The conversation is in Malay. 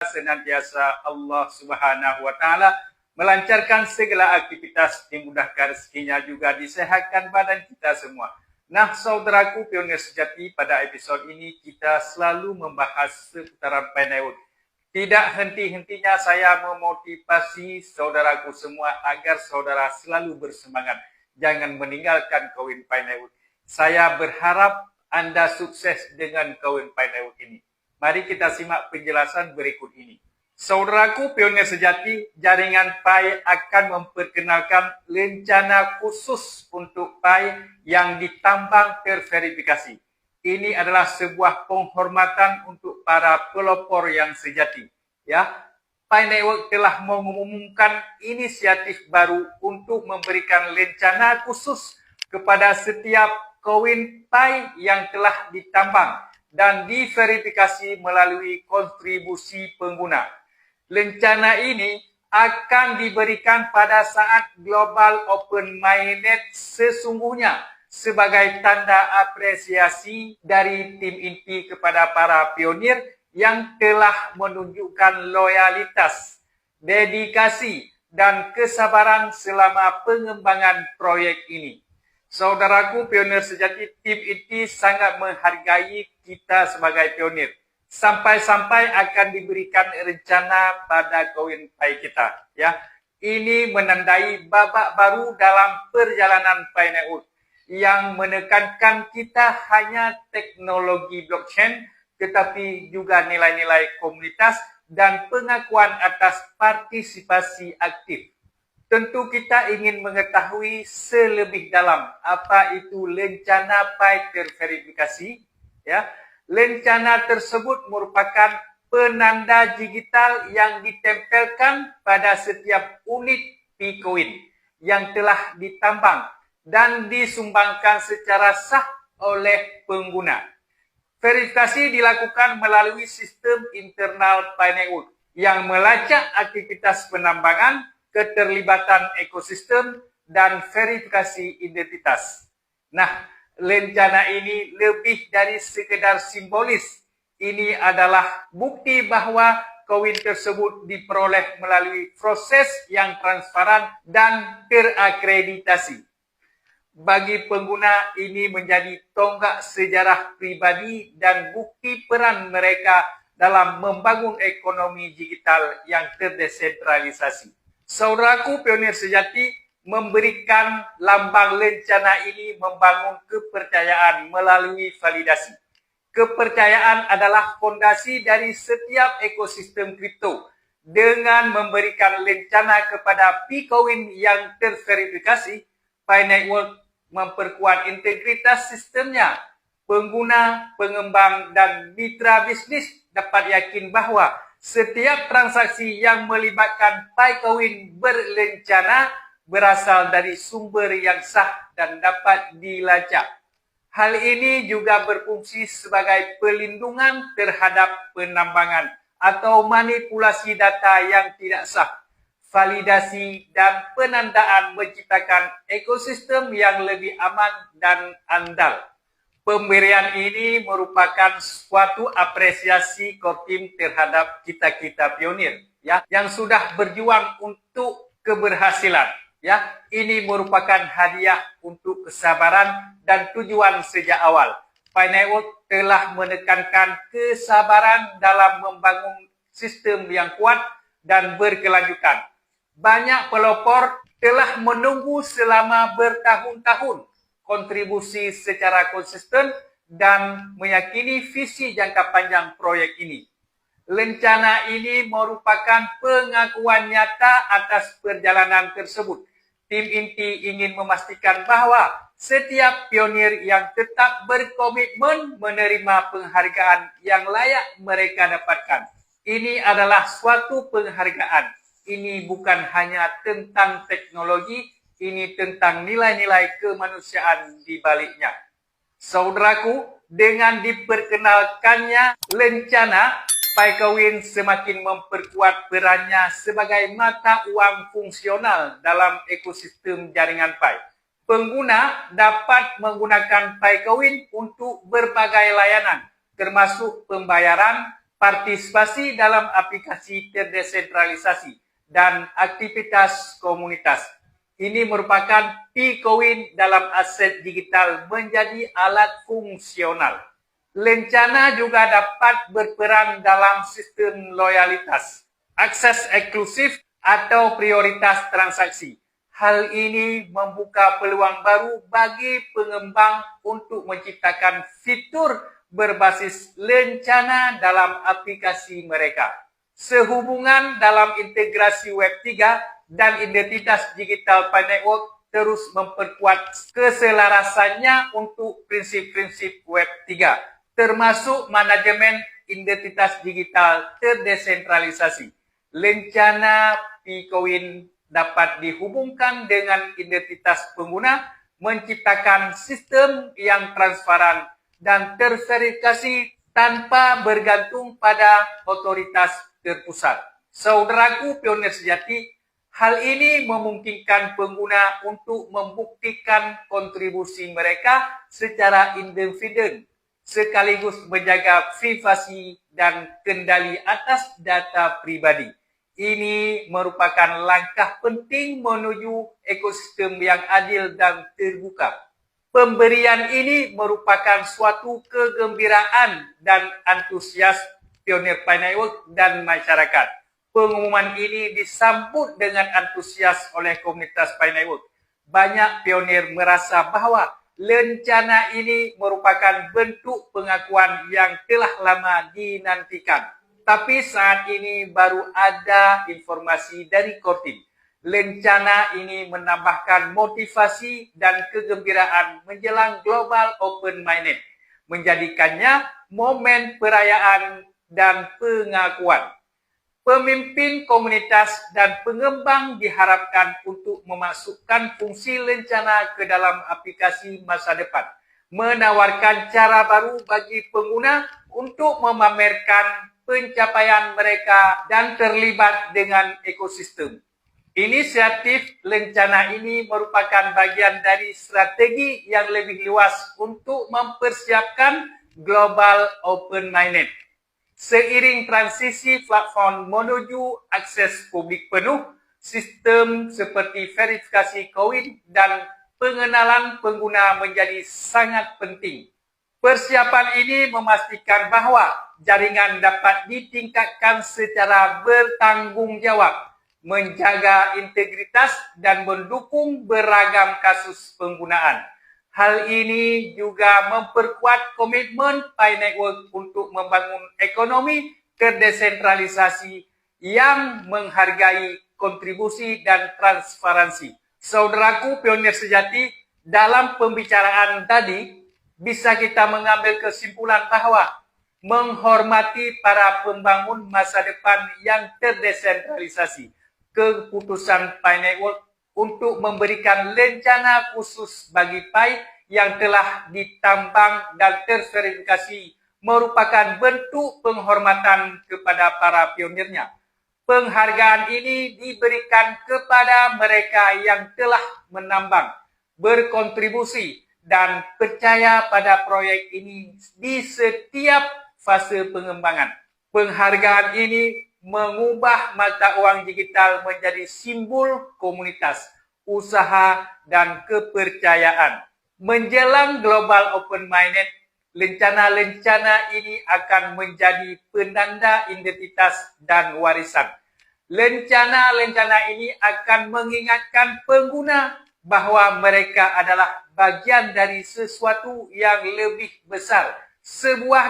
senantiasa Allah Subhanahu wa taala melancarkan segala aktivitas, dimudahkan rezekinya, juga disehatkan badan kita semua. Nah, saudaraku pionir sejati, pada episod ini kita selalu membahas seputaran Pinewood. Tidak henti-hentinya saya memotivasi saudaraku semua agar saudara selalu bersemangat. Jangan meninggalkan kawin Pinewood. Saya berharap Anda sukses dengan kawin Pinewood ini. Mari kita simak penjelasan berikut ini. Saudaraku pionir sejati, jaringan PAI akan memperkenalkan rencana khusus untuk PAI yang ditambang terverifikasi. Ini adalah sebuah penghormatan untuk para pelopor yang sejati. Ya, PAI Network telah mengumumkan inisiatif baru untuk memberikan rencana khusus kepada setiap koin PAI yang telah ditambang dan diverifikasi melalui kontribusi pengguna. Rencana ini akan diberikan pada saat Global Open Mainnet sesungguhnya sebagai tanda apresiasi dari tim inti kepada para pionir yang telah menunjukkan loyalitas, dedikasi, dan kesabaran selama pengembangan proyek ini. Saudaraku pionir sejati, tim inti sangat menghargai kita sebagai pionir. Sampai-sampai akan diberikan rencana pada koin PAI kita. Ya, ini menandai babak baru dalam perjalanan PAI Network yang menekankan kita hanya teknologi blockchain, tetapi juga nilai-nilai komunitas dan pengakuan atas partisipasi aktif. Tentu kita ingin mengetahui selebih dalam apa itu rencana PAI terverifikasi. Ya, rencana tersebut merupakan penanda digital yang ditempelkan pada setiap unit P-Coin yang telah ditambang dan disumbangkan secara sah oleh pengguna. Verifikasi dilakukan melalui sistem internal PAI Network yang melacak aktivitas penambangan, keterlibatan ekosistem, dan verifikasi identitas. Nah, rencana ini lebih dari sekedar simbolis. Ini adalah bukti bahwa koin tersebut diperoleh melalui proses yang transparan dan terakreditasi. Bagi pengguna, ini menjadi tonggak sejarah pribadi dan bukti peran mereka dalam membangun ekonomi digital yang terdesentralisasi. Saudaraku pionir sejati, memberikan lambang rencana ini membangun kepercayaan melalui validasi. Kepercayaan adalah fondasi dari setiap ekosistem kripto. Dengan memberikan rencana kepada P-Coin yang terverifikasi, PAI Network memperkuat integritas sistemnya. Pengguna, pengembang, dan mitra bisnis dapat yakin bahwa setiap transaksi yang melibatkan PiCoin berencana berasal dari sumber yang sah dan dapat dilacak. Hal ini juga berfungsi sebagai pelindungan terhadap penambangan atau manipulasi data yang tidak sah. Validasi dan penandaan menciptakan ekosistem yang lebih aman dan andal. Pemberian ini merupakan suatu apresiasi core team terhadap kita-kita pionir, ya, yang sudah berjuang untuk keberhasilan. Ya, ini merupakan hadiah untuk kesabaran dan tujuan sejak awal. PAI Network telah menekankan kesabaran dalam membangun sistem yang kuat dan berkelanjutan. Banyak pelopor telah menunggu selama bertahun-tahun kontribusi secara konsisten dan meyakini visi jangka panjang proyek ini. Rencana ini merupakan pengakuan nyata atas perjalanan tersebut. Tim inti ingin memastikan bahwa setiap pionir yang tetap berkomitmen menerima penghargaan yang layak mereka dapatkan. Ini adalah suatu penghargaan. Ini bukan hanya tentang teknologi, ini tentang nilai-nilai kemanusiaan di baliknya. Saudaraku, dengan diperkenalkannya rencana, PiCoin semakin memperkuat perannya sebagai mata uang fungsional dalam ekosistem jaringan PAI. Pengguna dapat menggunakan PiCoin untuk berbagai layanan, termasuk pembayaran, partisipasi dalam aplikasi terdesentralisasi, dan aktivitas komunitas. Ini merupakan Picoin dalam aset digital menjadi alat fungsional. Lencana juga dapat berperan dalam sistem loyalitas, akses eksklusif atau prioritas transaksi. Hal ini membuka peluang baru bagi pengembang untuk menciptakan fitur berbasis lencana dalam aplikasi mereka. Sehubungan dalam integrasi Web3 dan identitas digital Pi Network terus memperkuat keselarasannya untuk prinsip-prinsip Web3, termasuk manajemen identitas digital terdesentralisasi. Lencana Picoin dapat dihubungkan dengan identitas pengguna, menciptakan sistem yang transparan dan terverifikasi tanpa bergantung pada otoritas terpusat. Saudaraku pionir sejati, hal ini memungkinkan pengguna untuk membuktikan kontribusi mereka secara independen, sekaligus menjaga privasi dan kendali atas data pribadi. Ini merupakan langkah penting menuju ekosistem yang adil dan terbuka. Pemberian ini merupakan suatu kegembiraan dan antusias pionir Pi Network dan masyarakat. Pengumuman ini disambut dengan antusias oleh komunitas Pi Network. Banyak pionir merasa bahwa lencana ini merupakan bentuk pengakuan yang telah lama dinantikan. Tapi saat ini baru ada informasi dari core team. Lencana ini menambahkan motivasi dan kegembiraan menjelang Global Open Mainnet, menjadikannya momen perayaan dan pengakuan. Pemimpin komunitas dan pengembang diharapkan untuk memasukkan fungsi lencana ke dalam aplikasi masa depan, menawarkan cara baru bagi pengguna untuk memamerkan pencapaian mereka dan terlibat dengan ekosistem. Inisiatif lencana ini merupakan bagian dari strategi yang lebih luas untuk mempersiapkan Global Open Mainnet. Seiring transisi platform menuju akses publik penuh, sistem seperti verifikasi koin dan pengenalan pengguna menjadi sangat penting. Persiapan ini memastikan bahwa jaringan dapat ditingkatkan secara bertanggung jawab, menjaga integritas dan mendukung beragam kasus penggunaan. Hal ini juga memperkuat komitmen Pi Network untuk membangun ekonomi terdesentralisasi yang menghargai kontribusi dan transparansi. Saudaraku pionir sejati, dalam pembicaraan tadi, bisa kita mengambil kesimpulan bahwa menghormati para pembangun masa depan yang terdesentralisasi, keputusan Pi Network untuk memberikan lencana khusus bagi Pi yang telah ditambang dan terverifikasi merupakan bentuk penghormatan kepada para pionirnya. Penghargaan ini diberikan kepada mereka yang telah menambang, berkontribusi, dan percaya pada proyek ini di setiap fase pengembangan. Penghargaan ini mengubah mata uang digital menjadi simbol komunitas, usaha, dan kepercayaan. Menjelang Global Open Mainnet, lencana-lencana ini akan menjadi penanda identitas dan warisan. Lencana-lencana ini akan mengingatkan pengguna bahwa mereka adalah bagian dari sesuatu yang lebih besar, sebuah